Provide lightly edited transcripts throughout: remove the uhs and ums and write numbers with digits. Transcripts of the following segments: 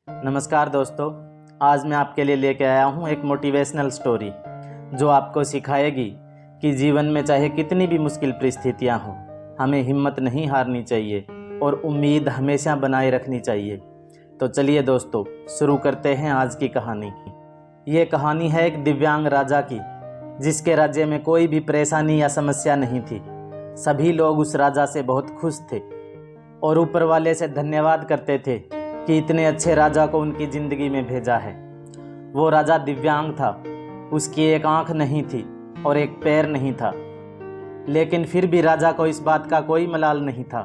नमस्कार दोस्तों, आज मैं आपके लिए लेके आया हूँ एक मोटिवेशनल स्टोरी जो आपको सिखाएगी कि जीवन में चाहे कितनी भी मुश्किल परिस्थितियाँ हों, हमें हिम्मत नहीं हारनी चाहिए और उम्मीद हमेशा बनाए रखनी चाहिए। तो चलिए दोस्तों, शुरू करते हैं आज की कहानी की। ये कहानी है एक दिव्यांग राजा की, जिसके राज्य में कोई भी परेशानी या समस्या नहीं थी। सभी लोग उस राजा से बहुत खुश थे और ऊपर वाले से धन्यवाद करते थे कि इतने अच्छे राजा को उनकी ज़िंदगी में भेजा है। वो राजा दिव्यांग था, उसकी एक आंख नहीं थी और एक पैर नहीं था, लेकिन फिर भी राजा को इस बात का कोई मलाल नहीं था।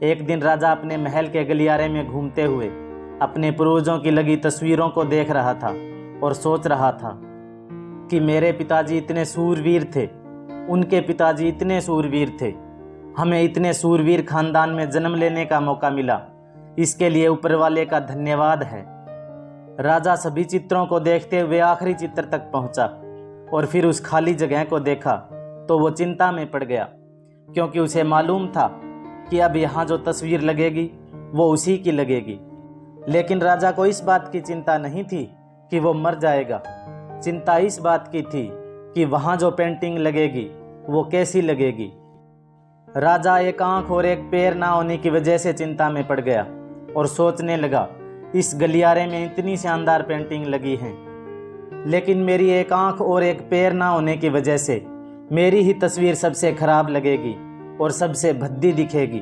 एक दिन राजा अपने महल के गलियारे में घूमते हुए अपने पूर्वजों की लगी तस्वीरों को देख रहा था और सोच रहा था कि मेरे पिताजी इतने सूरवीर थे, उनके पिताजी इतने सूरवीर थे, हमें इतने सूरवीर खानदान में जन्म लेने का मौका मिला, इसके लिए ऊपर वाले का धन्यवाद है। राजा सभी चित्रों को देखते हुए आखिरी चित्र तक पहुंचा और फिर उस खाली जगह को देखा तो वो चिंता में पड़ गया, क्योंकि उसे मालूम था कि अब यहाँ जो तस्वीर लगेगी वो उसी की लगेगी। लेकिन राजा को इस बात की चिंता नहीं थी कि वो मर जाएगा। चिंता इस बात की थी कि वहाँ जो पेंटिंग लगेगी वो कैसी लगेगी। राजा एक आंख और एक पैर ना होने की वजह से चिंता में पड़ गया और सोचने लगा, इस गलियारे में इतनी शानदार पेंटिंग लगी है, लेकिन मेरी एक आंख और एक पैर ना होने की वजह से मेरी ही तस्वीर सबसे खराब लगेगी और सबसे भद्दी दिखेगी।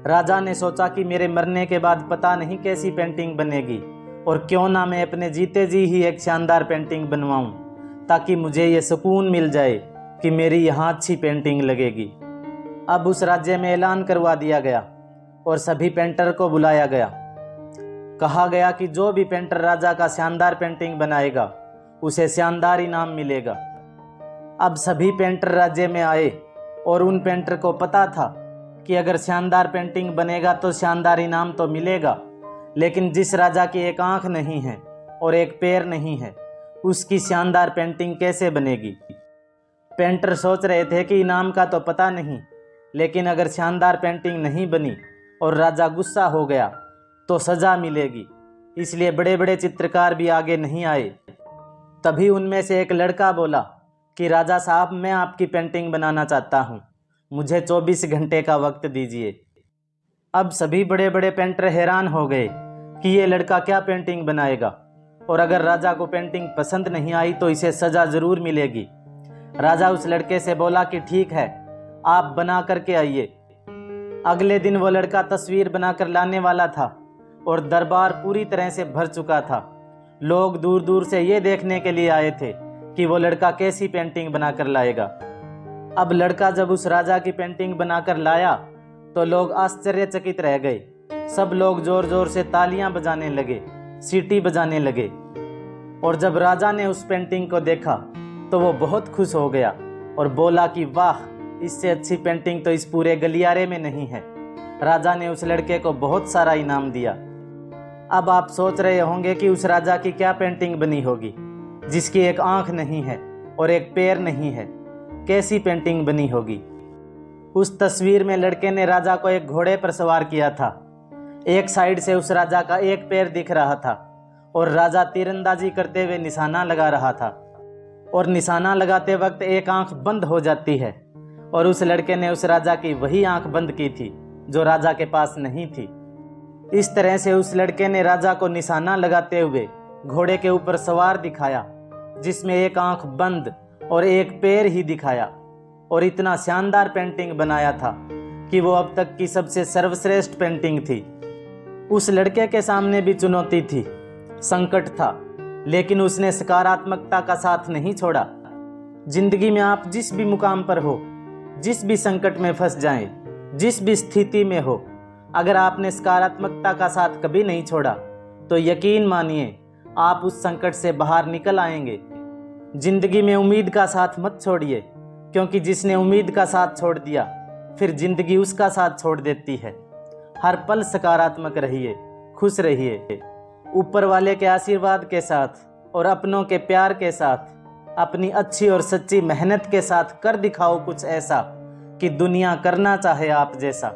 राजा ने सोचा कि मेरे मरने के बाद पता नहीं कैसी पेंटिंग बनेगी, और क्यों ना मैं अपने जीते जी ही एक शानदार पेंटिंग बनवाऊं, ताकि मुझे ये सुकून मिल जाए कि मेरी यहाँ अच्छी पेंटिंग लगेगी। अब उस राज्य में ऐलान करवा दिया गया और सभी पेंटर को बुलाया गया। कहा गया कि जो भी पेंटर राजा का शानदार पेंटिंग बनाएगा उसे शानदार इनाम मिलेगा। अब सभी पेंटर राज्य में आए और उन पेंटर को पता था कि अगर शानदार पेंटिंग बनेगा तो शानदार इनाम तो मिलेगा, लेकिन जिस राजा की एक आंख नहीं है और एक पैर नहीं है, उसकी शानदार पेंटिंग कैसे बनेगी। पेंटर सोच रहे थे कि इनाम का तो पता नहीं, लेकिन अगर शानदार पेंटिंग नहीं बनी और राजा गुस्सा हो गया तो सज़ा मिलेगी, इसलिए बड़े बड़े चित्रकार भी आगे नहीं आए। तभी उनमें से एक लड़का बोला कि राजा साहब, मैं आपकी पेंटिंग बनाना चाहता हूँ, मुझे 24 घंटे का वक्त दीजिए। अब सभी बड़े बड़े पेंटर हैरान हो गए कि ये लड़का क्या पेंटिंग बनाएगा, और अगर राजा को पेंटिंग पसंद नहीं आई तो इसे सज़ा ज़रूर मिलेगी। राजा उस लड़के से बोला कि ठीक है, आप बना करके आइए। अगले दिन वो लड़का तस्वीर बनाकर लाने वाला था और दरबार पूरी तरह से भर चुका था। लोग दूर दूर से ये देखने के लिए आए थे कि वो लड़का कैसी पेंटिंग बनाकर लाएगा। अब लड़का जब उस राजा की पेंटिंग बनाकर लाया तो लोग आश्चर्यचकित रह गए। सब लोग जोर जोर से तालियां बजाने लगे, सीटी बजाने लगे, और जब राजा ने उस पेंटिंग को देखा तो वो बहुत खुश हो गया और बोला कि वाह, इससे अच्छी पेंटिंग तो इस पूरे गलियारे में नहीं है। राजा ने उस लड़के को बहुत सारा इनाम दिया। अब आप सोच रहे होंगे कि उस राजा की क्या पेंटिंग बनी होगी, जिसकी एक आंख नहीं है और एक पैर नहीं है, कैसी पेंटिंग बनी होगी। उस तस्वीर में लड़के ने राजा को एक घोड़े पर सवार किया था। एक साइड से उस राजा का एक पैर दिख रहा था और राजा तीरंदाजी करते हुए निशाना लगा रहा था, और निशाना लगाते वक्त एक आंख बंद हो जाती है, और उस लड़के ने उस राजा की वही आंख बंद की थी जो राजा के पास नहीं थी। इस तरह से उस लड़के ने राजा को निशाना लगाते हुए घोड़े के ऊपर सवार दिखाया, जिसमें एक आंख बंद और एक पैर ही दिखाया, और इतना शानदार पेंटिंग बनाया था कि वो अब तक की सबसे सर्वश्रेष्ठ पेंटिंग थी। उस लड़के के सामने भी चुनौती थी, संकट था, लेकिन उसने सकारात्मकता का साथ नहीं छोड़ा। जिंदगी में आप जिस भी मुकाम पर हो, जिस भी संकट में फंस जाएं, जिस भी स्थिति में हो, अगर आपने सकारात्मकता का साथ कभी नहीं छोड़ा तो यकीन मानिए आप उस संकट से बाहर निकल आएंगे। जिंदगी में उम्मीद का साथ मत छोड़िए, क्योंकि जिसने उम्मीद का साथ छोड़ दिया फिर जिंदगी उसका साथ छोड़ देती है। हर पल सकारात्मक रहिए, खुश रहिए। ऊपर वाले के आशीर्वाद के साथ और अपनों के प्यार के साथ, अपनी अच्छी और सच्ची मेहनत के साथ कर दिखाओ कुछ ऐसा कि दुनिया करना चाहे आप जैसा।